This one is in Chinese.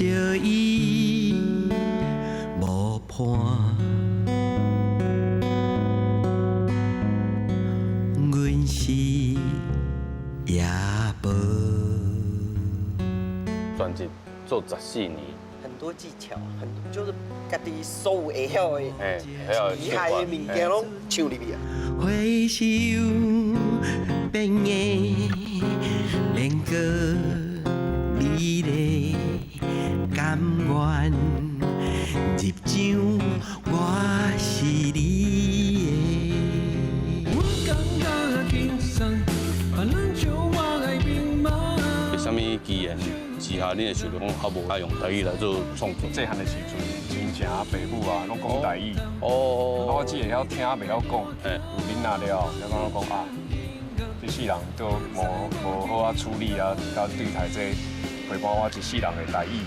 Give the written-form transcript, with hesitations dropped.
惜伊无伴，阮是也无。专辑做14年，很多技巧，很多就是家己所有会晓的，还有厉害的物件拢唱入去啊。花是有变的，恋过美丽，甘愿入场，我是你的。我感觉轻松，别人笑我爱面貌。有啥物机缘之下，你会想到讲啊无爱用台语来做创作？细汉的时阵，亲戚啊、爸母啊，拢讲台语，哦，我只会晓听，袂晓讲。有囡仔了，才讲讲啊，这世人都无好啊处理啊，甲对待这陪伴我一世人的台语。